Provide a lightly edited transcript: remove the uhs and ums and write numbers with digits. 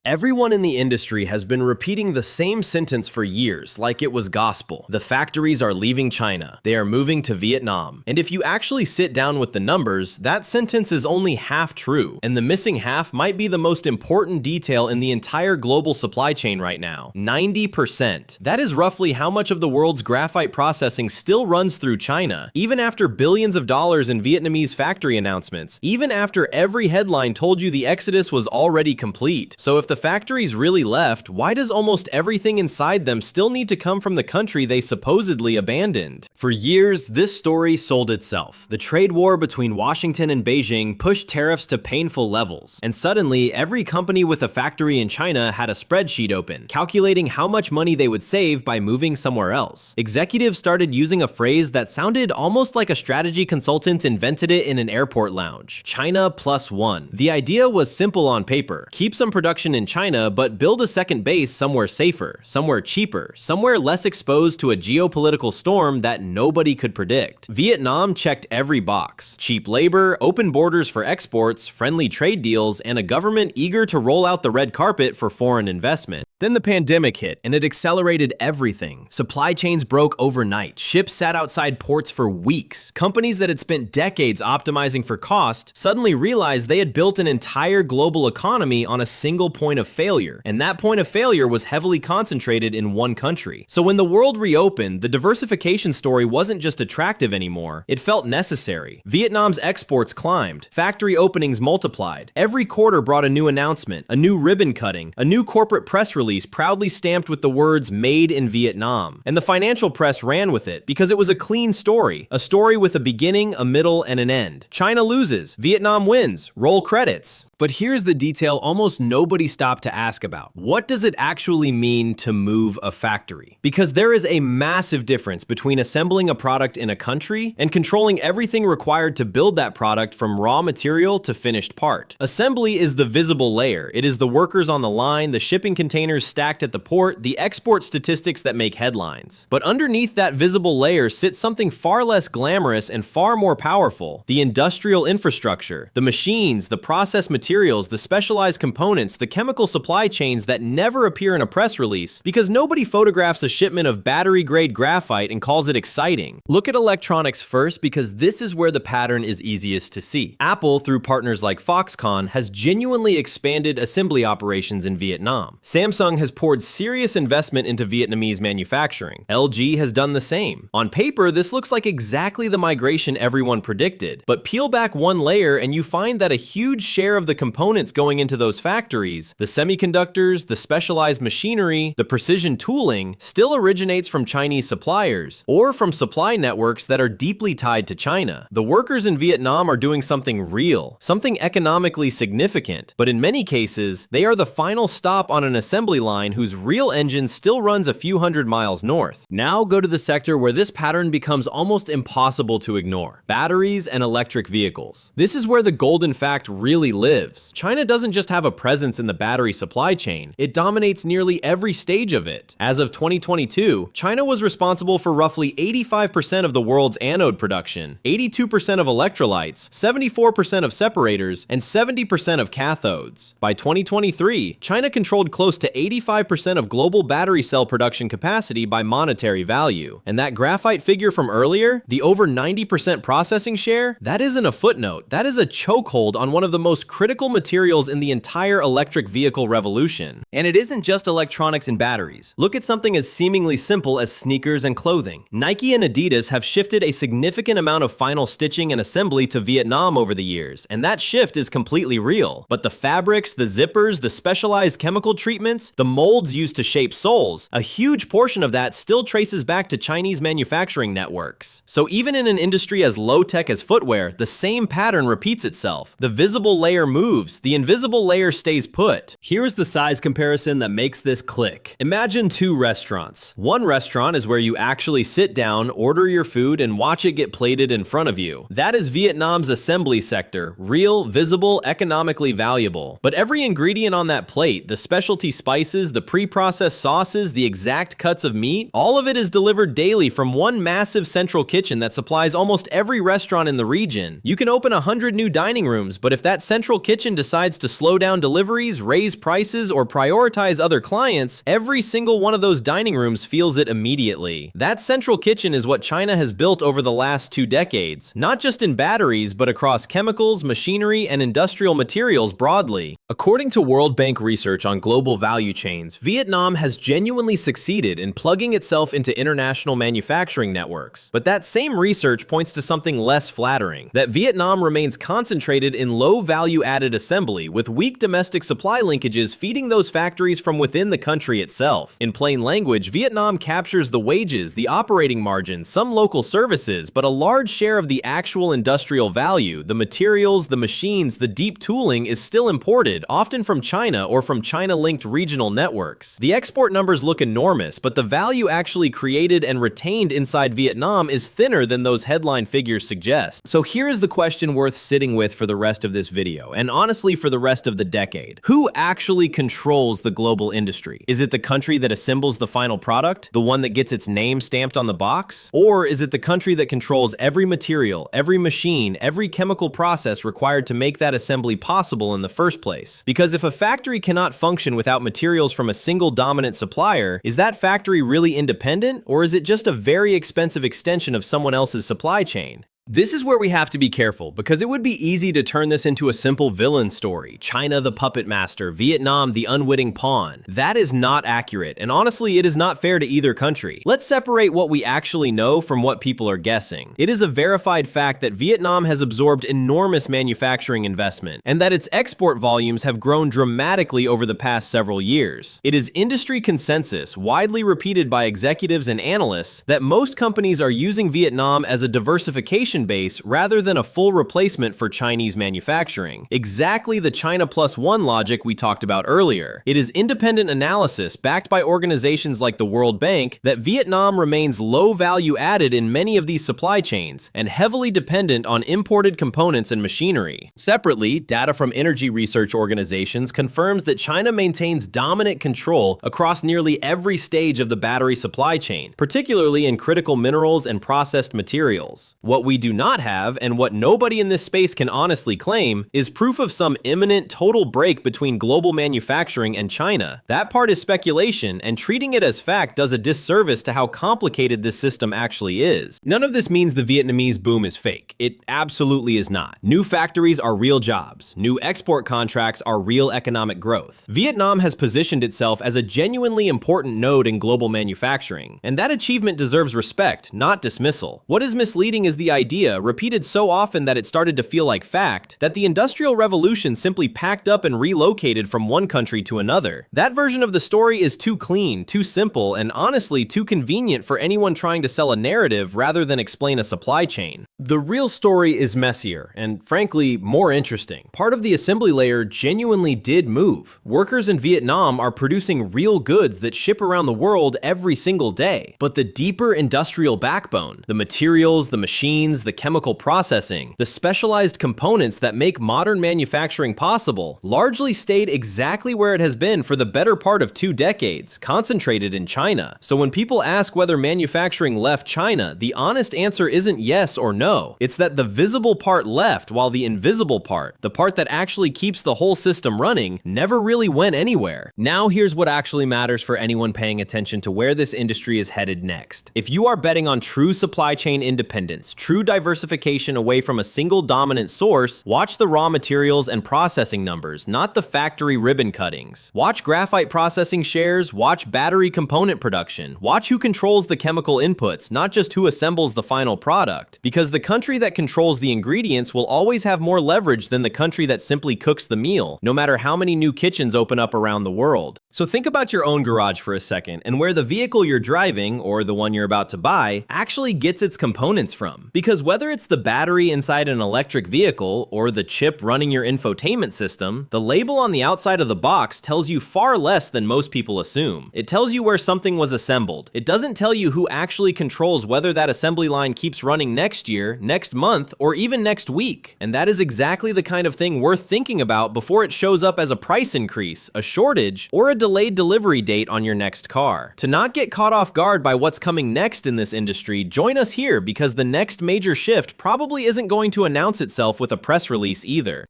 Everyone in the industry has been repeating the same sentence for years, like it was gospel. The factories are leaving China. They are moving to Vietnam. And if you actually sit down with the numbers, that sentence is only half true. And the missing half might be the most important detail in the entire global supply chain right now. 90%. That is roughly how much of the world's graphite processing still runs through China, even after billions of dollars in Vietnamese factory announcements, even after every headline told you the exodus was already complete. So if the factories really left, why does almost everything inside them still need to come from the country they supposedly abandoned? For years, this story sold itself. The trade war between Washington and Beijing pushed tariffs to painful levels, and suddenly every company with a factory in China had a spreadsheet open, calculating how much money they would save by moving somewhere else. Executives started using a phrase that sounded almost like a strategy consultant invented it in an airport lounge: China plus one. The idea was simple on paper: keep some production in China, but build a second base somewhere safer, somewhere cheaper, somewhere less exposed to a geopolitical storm that nobody could predict. Vietnam checked every box: cheap labor, open borders for exports, friendly trade deals, and a government eager to roll out the red carpet for foreign investment. Then the pandemic hit, and it accelerated everything. Supply chains broke overnight. Ships sat outside ports for weeks. Companies that had spent decades optimizing for cost suddenly realized they had built an entire global economy on a single point of failure, and that point of failure was heavily concentrated in one country. So when the world reopened, the diversification story wasn't just attractive anymore, it felt necessary. Vietnam's exports climbed. Factory openings multiplied. Every quarter brought a new announcement, a new ribbon cutting, a new corporate press release proudly stamped with the words "Made in Vietnam." And the financial press ran with it because it was a clean story, a story with a beginning, a middle, and an end. China loses, Vietnam wins, roll credits. But here's the detail almost nobody stopped to ask about. What does it actually mean to move a factory? Because there is a massive difference between assembling a product in a country and controlling everything required to build that product from raw material to finished part. Assembly is the visible layer. It is the workers on the line, the shipping containers stacked at the port, the export statistics that make headlines. But underneath that visible layer sits something far less glamorous and far more powerful: the industrial infrastructure, the machines, the process materials, the specialized components, the chemical supply chains that never appear in a press release because nobody photographs a shipment of battery-grade graphite and calls it exciting. Look at electronics first, because this is where the pattern is easiest to see. Apple, through partners like Foxconn, has genuinely expanded assembly operations in Vietnam. Samsung has poured serious investment into Vietnamese manufacturing. LG has done the same. On paper, this looks like exactly the migration everyone predicted, but peel back one layer and you find that a huge share of the components going into those factories, the semiconductors, the specialized machinery, the precision tooling, still originates from Chinese suppliers, or from supply networks that are deeply tied to China. The workers in Vietnam are doing something real, something economically significant, but in many cases, they are the final stop on an assembly line whose real engine still runs a few hundred miles north. Now go to the sector where this pattern becomes almost impossible to ignore: batteries and electric vehicles. This is where the golden fact really lives. China doesn't just have a presence in the battery supply chain, it dominates nearly every stage of it. As of 2022, China was responsible for roughly 85% of the world's anode production, 82% of electrolytes, 74% of separators, and 70% of cathodes. By 2023, China controlled close to 85% of global battery cell production capacity by monetary value. And that graphite figure from earlier, the over 90% processing share, that isn't a footnote, that is a chokehold on one of the most critical materials in the entire electric vehicle revolution. And it isn't just electronics and batteries. Look at something as seemingly simple as sneakers and clothing. Nike and Adidas have shifted a significant amount of final stitching and assembly to Vietnam over the years, and that shift is completely real. But the fabrics, the zippers, the specialized chemical treatments, the molds used to shape soles, a huge portion of that still traces back to Chinese manufacturing networks. So even in an industry as low-tech as footwear, the same pattern repeats itself. The visible layer moves, the invisible layer stays put. Here's the size comparison that makes this click. Imagine two restaurants. One restaurant is where you actually sit down, order your food, and watch it get plated in front of you. That is Vietnam's assembly sector, real, visible, economically valuable. But every ingredient on that plate, the specialty spices, the pre-processed sauces, the exact cuts of meat, all of it is delivered daily from one massive central kitchen that supplies almost every restaurant in the region. You can open 100 new dining rooms, but if that central kitchen decides to slow down deliveries, raise prices, or prioritize other clients, every single one of those dining rooms feels it immediately. That central kitchen is what China has built over the last 2 decades, not just in batteries, but across chemicals, machinery, and industrial materials broadly. According to World Bank research on global value chains, Vietnam has genuinely succeeded in plugging itself into international manufacturing networks. But that same research points to something less flattering, that Vietnam remains concentrated in low value-added assembly, with weak domestic supply linkages feeding those factories from within the country itself. In plain language, Vietnam captures the wages, the operating margins, some local services, but a large share of the actual industrial value, the materials, the machines, the deep tooling is still imported, often from China or from China-linked regional networks. The export numbers look enormous, but the value actually created and retained inside Vietnam is thinner than those headline figures suggest. So here is the question worth sitting with for the rest of this video, and honestly for the rest of the decade. Who actually controls the global industry? Is it the country that assembles the final product, the one that gets its name stamped on the box? Or is it the country that controls every material, every machine, every chemical process required to make that assembly possible in the first place? Because if a factory cannot function without materials from a single dominant supplier, is that factory really independent, or is it just a very expensive extension of someone else's supply chain? This is where we have to be careful, because it would be easy to turn this into a simple villain story. China the puppet master, Vietnam the unwitting pawn. That is not accurate, and honestly, it is not fair to either country. Let's separate what we actually know from what people are guessing. It is a verified fact that Vietnam has absorbed enormous manufacturing investment, and that its export volumes have grown dramatically over the past several years. It is industry consensus, widely repeated by executives and analysts, that most companies are using Vietnam as a diversification base rather than a full replacement for Chinese manufacturing. Exactly the China plus one logic we talked about earlier. It is independent analysis backed by organizations like the World Bank that Vietnam remains low value added in many of these supply chains and heavily dependent on imported components and machinery. Separately, data from energy research organizations confirms that China maintains dominant control across nearly every stage of the battery supply chain, particularly in critical minerals and processed materials. What we do not have, and what nobody in this space can honestly claim, is proof of some imminent total break between global manufacturing and China. That part is speculation, and treating it as fact does a disservice to how complicated this system actually is. None of this means the Vietnamese boom is fake. It absolutely is not. New factories are real jobs. New export contracts are real economic growth. Vietnam has positioned itself as a genuinely important node in global manufacturing, and that achievement deserves respect, not dismissal. What is misleading is the idea, repeated so often that it started to feel like fact, that the Industrial Revolution simply packed up and relocated from one country to another. That version of the story is too clean, too simple, and honestly too convenient for anyone trying to sell a narrative rather than explain a supply chain. The real story is messier, and frankly, more interesting. Part of the assembly layer genuinely did move. Workers in Vietnam are producing real goods that ship around the world every single day. But the deeper industrial backbone, the materials, the machines, the chemical processing, the specialized components that make modern manufacturing possible, largely stayed exactly where it has been for the better part of 2 decades, concentrated in China. So when people ask whether manufacturing left China, the honest answer isn't yes or no. It's that the visible part left, while the invisible part, the part that actually keeps the whole system running, never really went anywhere. Now here's what actually matters for anyone paying attention to where this industry is headed next. If you are betting on true supply chain independence, true diversification away from a single dominant source, watch the raw materials and processing numbers, not the factory ribbon cuttings. Watch graphite processing shares, watch battery component production, watch who controls the chemical inputs, not just who assembles the final product. Because the country that controls the ingredients will always have more leverage than the country that simply cooks the meal, no matter how many new kitchens open up around the world. So think about your own garage for a second and where the vehicle you're driving, or the one you're about to buy, actually gets its components from. Because whether it's the battery inside an electric vehicle or the chip running your infotainment system, the label on the outside of the box tells you far less than most people assume. It tells you where something was assembled. It doesn't tell you who actually controls whether that assembly line keeps running next year, next month, or even next week. And that is exactly the kind of thing worth thinking about before it shows up as a price increase, a shortage, or a delayed delivery date on your next car. To not get caught off guard by what's coming next in this industry, join us here, because the next major shift probably isn't going to announce itself with a press release either.